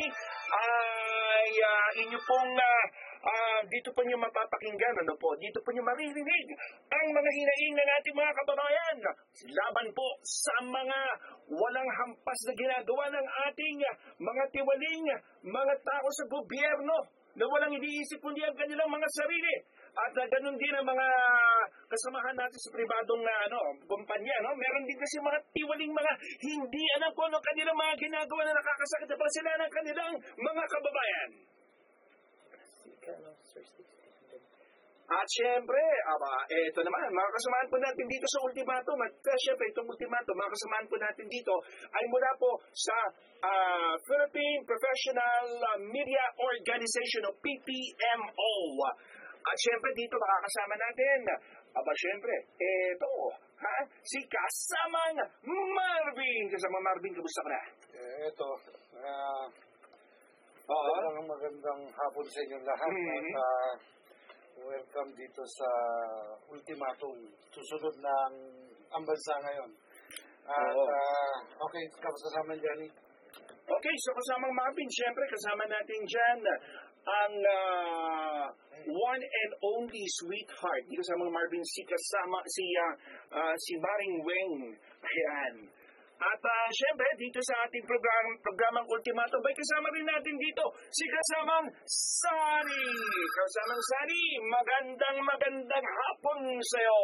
ay inyo pong dito po nyo mapapakinggan, dito po nyo maririnig ang mga hinaing ng ating mga kababayan laban po sa mga walang hampas na ginagawa ng ating mga tiwaling, mga tao sa gobyerno na walang iniisip kundi ang kanilang mga sarili. At ganun din ang mga kasamahan natin sa pribadong kumpanya. Meron din kasi mga tiwaling mga hindi alam kung ano kanilang mga ginagawa na nakakasakit na sila ng kanilang mga kababayan. At syempre, ito naman, mga kasamahan po natin dito sa ultimatum. At syempre, itong ultimatum, mga kasamahan po natin dito ay mula po sa Philippine Professional Media Organization o PPMO. At syempre, dito makakasama natin, syempre, si Kasamang Marvin. Kasamang Marvin, kamusta ka na? Magandang hapon sa inyong lahat. At welcome dito sa ultimatum. Susunod ng ang bansa ngayon. At okay, kamusta kasama Johnny? Okay, so kasamang Marvin, syempre kasama natin dyan ang one and only sweetheart. Dito sa mga Marvin, si Maring Weng. Ayan. At syempre, dito sa ating programang Ultimatum, may kasama rin natin dito si Kasamang Sani. Kasamang Sani, magandang hapon sa'yo.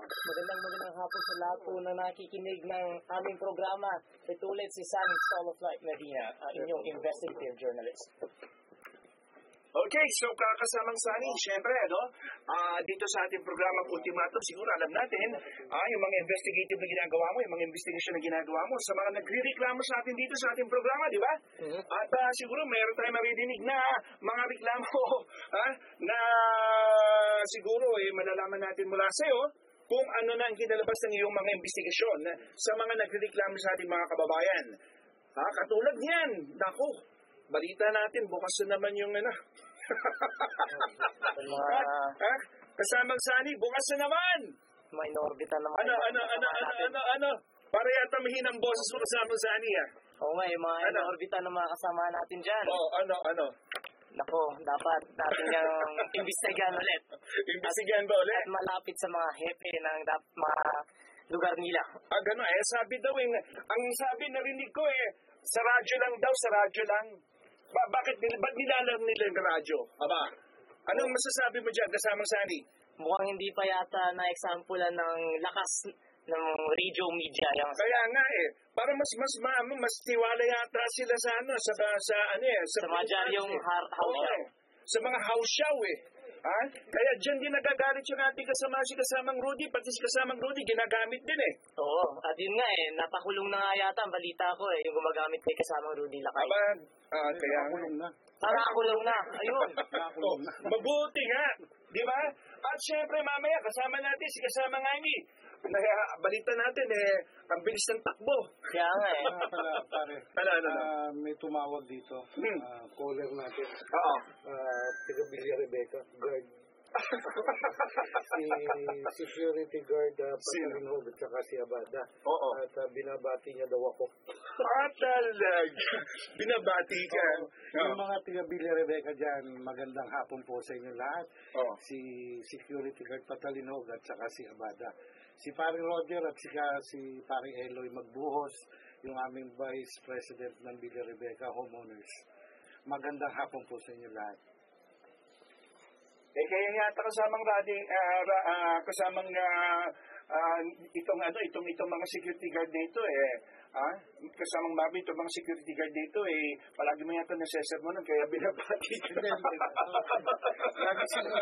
Magandang hapon sa lahat po na nakikinig ng aming programa. Ito ulit si Sani Soul of Light Medina, inyong investigative journalist. Okay, so kasamang Sani, syempre, dito sa ating programang Ultimatum, siguro alam natin, yung mga investigative na ginagawa mo, yung mga investigation na ginagawa mo, sa mga nagre-reklamo sa atin dito sa ating programa, di ba? At siguro mayroon tayong maridinig na mga reklamo, na siguro malalaman natin mula sa'yo kung ano na ang kinalabas ng iyong mga investigasyon sa mga nagre-reklamo sa ating mga kababayan. Katulad niyan, naku, balita natin, bukas na naman yung Kasamang Sani, bukas na naman! May inorbita naman. Ano? Para yata mahinang boses mo, Kasamang Sani, Oo nga, yung mga inorbita ng mga kasama natin dyan. Ano? Nako, dapat natin yung imbestigahan ulit. Imbestigahan ba ulit? At malapit sa mga hepe ng mga lugar nila. Gano'n, sabi daw, ang sabi narinig ko sa radyo lang. Ba't nilalang nila yung radyo? Anong masasabi mo dyan, Kasamang Sani? Mukhang hindi pa yata na-examplean ng lakas ng radio media. Kaya nga para mas tiwala yata sila sa mga diaryong house show. Sa mga house show Kaya dyan din nagagalit yung ating si Kasamang Rudy, pati si Kasamang Rudy ginagamit din Oo, at yun nga napakulong na nga yata ang balita ko yung gumagamit kay Kasamang Rudy Lakay. Kaya Nakulong na. Nakakulong na, ayun. Mabuti nga, di ba? At syempre mamaya kasama natin si Kasamang Amy. Balita natin ang bilis ng takbo. Kaya nga Pare. May tumawag dito. Caller natin. Taga Villa Rebecca, guard. Si security guard Patalino at saka si Abada. At binabati niya daw ako. Talaga. Binabati ka. Yung mga taga Villa Rebecca dyan, magandang hapon po sa inyo lahat. Si security guard Patalino at saka si Abada. Si Paring Roger at si Paring Eloy Magbuhos, yung aming Vice President ng Villa Rebecca Homeowners. Magandang hapon po sa inyo lahat. Kaya yata kasamang itong mga security guard dito kasamang Marvin, itong mga security guard dito palagi mo yata nasesermonan kaya binabati ka. Lagi silang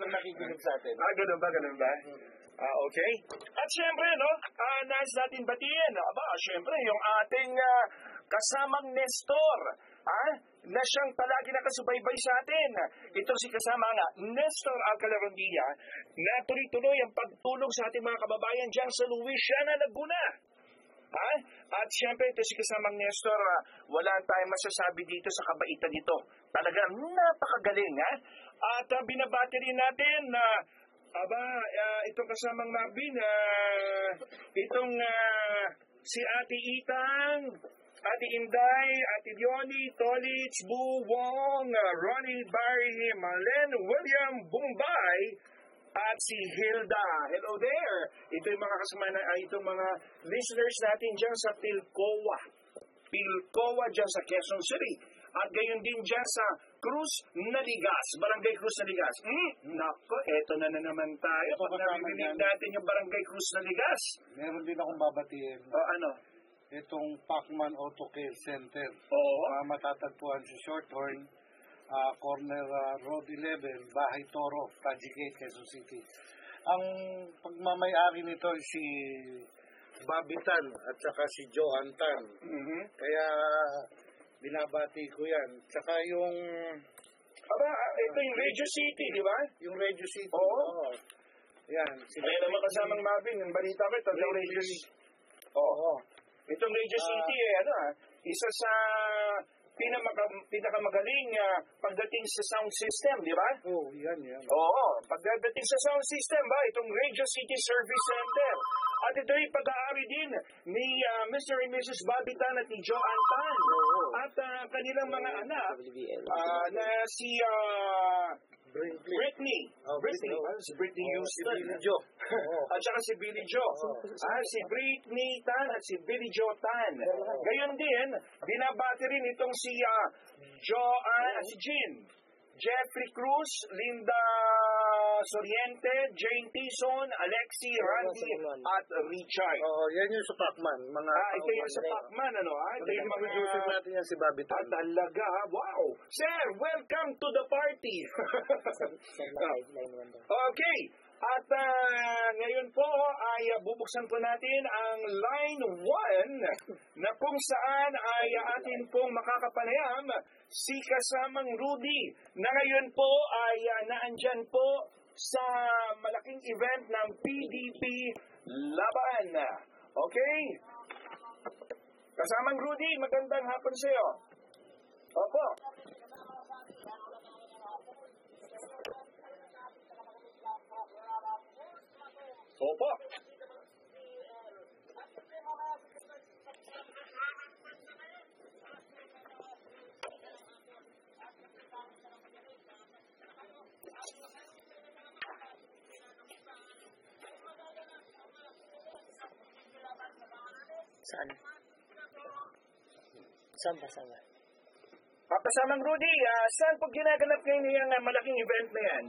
nakikinig sa atin. Ganun ba? Okay. At syempre, nais natin batiin, syempre, yung ating kasamang Nestor, na siyang palagi nakasubaybay sa atin. Ito si kasamang Nestor Alcalarondilla, na tuloy-tuloy ang pagtulong sa ating mga kababayan dyan sa Louisiana, Laguna. At syempre, ito si kasamang Nestor, wala tayong masasabi dito sa kabaitan nito. Talagang napakagaling, At binabati rin natin na itong kasamang Marvin, itong si Ate Itang, Ate Inday, Ate Leonie, Tolits, Bu Wong, Ronnie, Barry, Malen, William, Bumbay, at si Hilda. Hello there! Ito yung mga itong mga listeners natin dyan sa Pilcoa. Pilcoa dyan sa Quezon City. At gayon din dyan sa Cruz Naligas, Barangay Cruz Naligas. Nako, eto na naman tayo. Pag narinig natin yung Barangay Cruz Naligas. Meron din akong babatiin. Ano? Itong Pacman Auto Care Center. Oo. Matatagpuan sa Shorthorn, corner Road 11, Bahay Toro, Tajigate, Quezon City. Ang pagmamayari nito si Bobby Tan at saka si Johan Tan. Kaya binabati ko yan. Tsaka yung... ito yung Radio City, di ba? Yung Radio City. Oo. Yan. Kaya naman kasamang Mabing, yung balita ko ito, yung Radio City. Oo. Itong Radio City, isa sa pinakamagaling pagdating sa sound system, di ba? Yan. Oo. Pagdating sa sound system, itong Radio City Service Center. At ito'y pag-aari din ni Mr. and Mrs. Bobby Tan at ni Joanne Tan. At kanilang mga anak na si Britney. Si Britney Houston. Si Billy Joe. At saka si Billy Joe. Si Britney Tan at si Billy Joe Tan. Gayon din, binabati rin itong si Joanne at si Jean. Jeffrey Cruz, Linda Soriente, Jane Tison, Alexi, Randy, at Richard. Yan yung sa Pacman. Ito yung sa Pacman, Ito yung mga... Producer natin yan si Bobby Tan. Talaga, wow! Sir, welcome to the party! Okay. At ngayon po ay bubuksan po natin ang line 1 na kung saan ay atin pong makakapanayam si kasamang Rudy na ngayon po ay naandyan po sa malaking event ng PDP Laban. Okay? Kasamang Rudy, magandang hapon sa iyo. Opo. Opo. Saan? Saan ba? Kasamang Rudy, saan po ginaganap ngayon yung malaking event na yan?